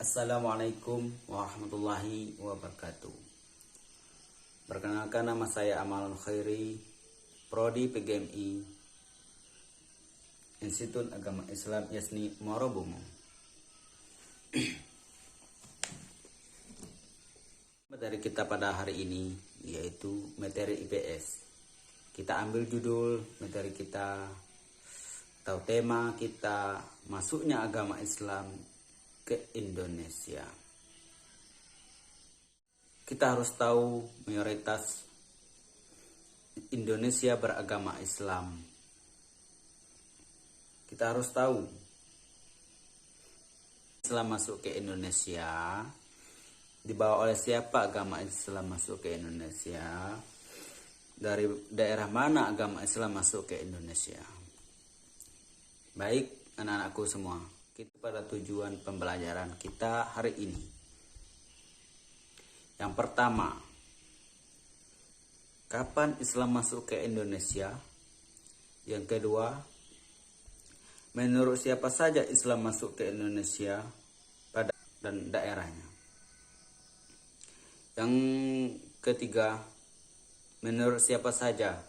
Assalamualaikum warahmatullahi wabarakatuh. Perkenalkan, nama saya Amalul Khairi, Prodi PGMI, Institut Agama Islam Yasni Muaro Bungo. Materi kita pada hari ini yaitu materi IPS. Kita ambil judul materi kita atau tema kita, masuknya agama Islam ke Indonesia. Kita harus tahu mayoritas Indonesia beragama Islam. Kita harus tahu Islam masuk ke Indonesia, dibawa oleh siapa agama Islam masuk ke Indonesia, dari daerah mana agama Islam masuk ke Indonesia. Baik anak-anakku semua, kita pada tujuan pembelajaran kita hari ini. Yang pertama, kapan Islam masuk ke Indonesia? Yang kedua, menurut siapa saja Islam masuk ke Indonesia dan daerahnya? Yang ketiga, menurut siapa saja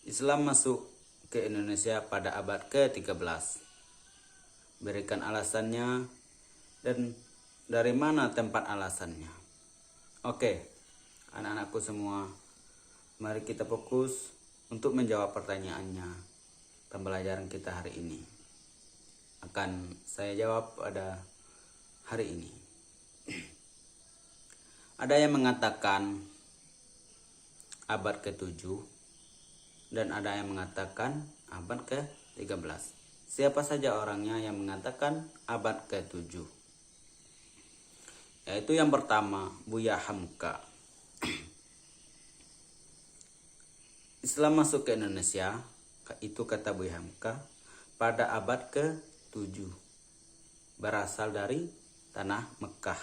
Islam masuk ke Indonesia pada abad ke-13? Berikan alasannya dan dari mana tempat alasannya. Oke, anak-anakku semua, mari kita fokus untuk menjawab pertanyaannya. Pembelajaran kita hari ini akan saya jawab pada hari ini. Ada yang mengatakan abad ke-7 dan ada yang mengatakan abad ke-13. Siapa saja orangnya yang mengatakan abad ke-7? Yaitu yang pertama, Buya Hamka. Islam masuk ke Indonesia, itu kata Buya Hamka, pada abad ke-7. Berasal dari tanah Mekah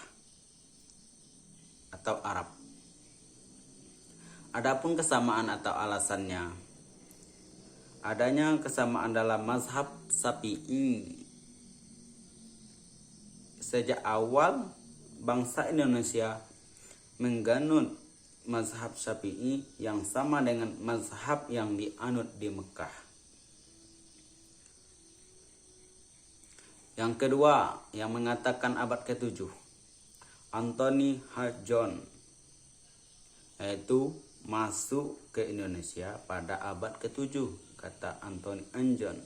atau Arab. Adapun kesamaan atau alasannya, adanya kesamaan dalam mazhab Syafi'i. Sejak awal bangsa Indonesia mengganut mazhab Syafi'i yang sama dengan mazhab yang dianut di Mekah. Yang kedua, yang mengatakan abad ke-7, Anthony Hudson, yaitu masuk ke Indonesia pada abad ke-7, kata Anthony Hudson,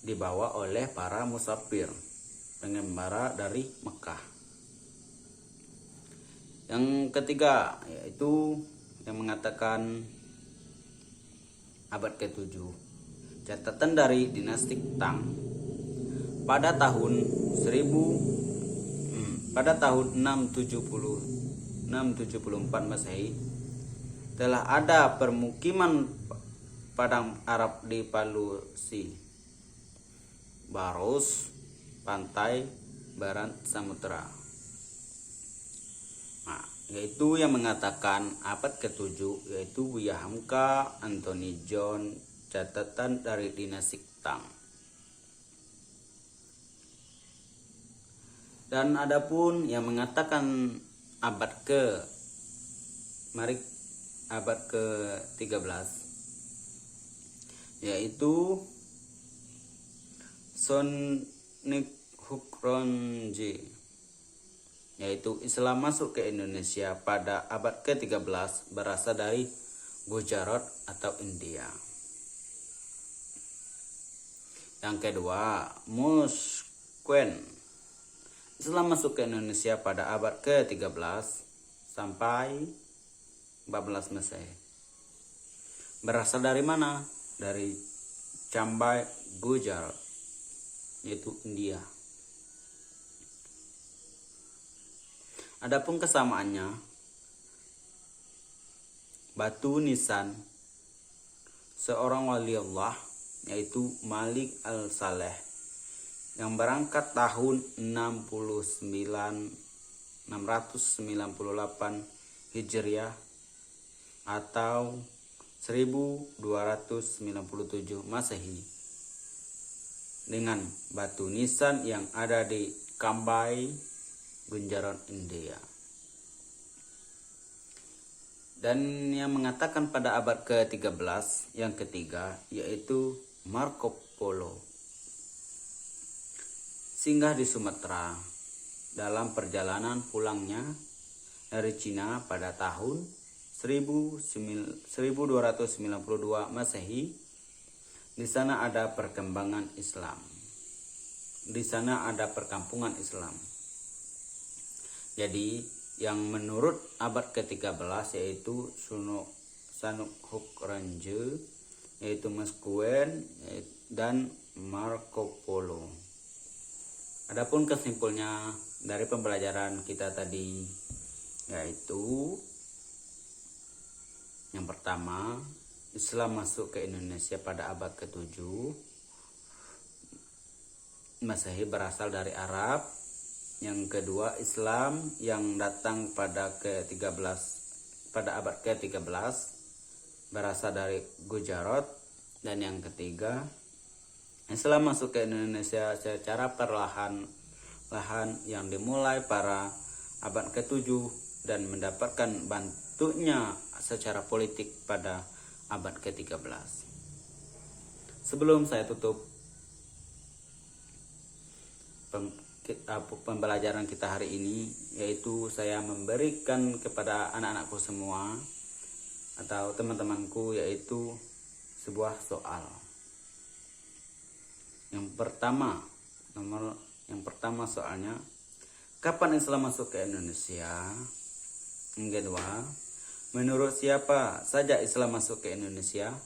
dibawa oleh para musafir pengembara dari Mekah. Yang ketiga, yaitu yang mengatakan abad ke-7, catatan dari dinasti Tang pada tahun 674 Masehi telah ada permukiman padang Arab di Palusi, Baros, pantai barat Samudra. Nah, yaitu yang mengatakan abad ke-7 yaitu Buya Hamka, Anthony John, catatan dari dinasti Tang. Dan adapun yang mengatakan abad ke-13 yaitu Sonik Hukronji, yaitu Islam masuk ke Indonesia pada abad ke-13 berasal dari Gujarat atau India. Yang kedua, Muskwen, Islam masuk ke Indonesia pada abad ke-13 sampai 14 Masehi. Berasal dari mana? Dari Cambai, Gujarat, yaitu India. Adapun kesamaannya, batu nisan seorang wali Allah yaitu Malik al-Saleh yang berangkat tahun 698 Hijriah atau 1297 Masehi dengan batu nisan yang ada di Kambai, Gujarat, India. Dan yang mengatakan pada abad ke-13 yang ketiga yaitu Marco Polo singgah di Sumatera dalam perjalanan pulangnya dari Cina pada tahun 1292 Masehi. Di sana ada perkembangan Islam. Di sana ada perkampungan Islam. Jadi yang menurut abad ke-13 yaitu Sanukhuk Ranje, yaitu Meskuen dan Marco Polo. Adapun kesimpulannya dari pembelajaran kita tadi yaitu yang pertama, Islam masuk ke Indonesia pada abad ke-7 Masehi berasal dari Arab. Yang kedua, Islam yang datang pada abad ke-13 berasal dari Gujarat. Dan yang ketiga, Islam masuk ke Indonesia secara perlahan-lahan yang dimulai pada abad ke-7 dan mendapatkan bantunya secara politik pada abad ke-13. Sebelum saya tutup pembelajaran kita hari ini, yaitu saya memberikan kepada anak-anakku semua atau teman-temanku yaitu sebuah soal. Yang pertama soalnya, kapan Islam masuk ke Indonesia? Yang kedua, menurut siapa saja Islam masuk ke Indonesia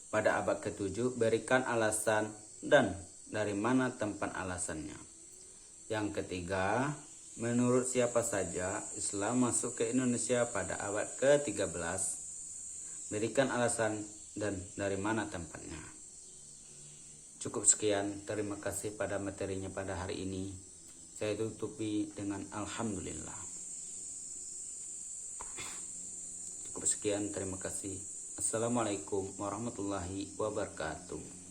pada abad ke-7? Berikan alasan dan dari mana tempat alasannya. Yang ketiga, menurut siapa saja Islam masuk ke Indonesia pada abad ke-13? Berikan alasan dan dari mana tempatnya. Cukup sekian, terima kasih pada materinya pada hari ini. Saya tutupi dengan alhamdulillah. Cukup sekian, terima kasih. Assalamualaikum warahmatullahi wabarakatuh.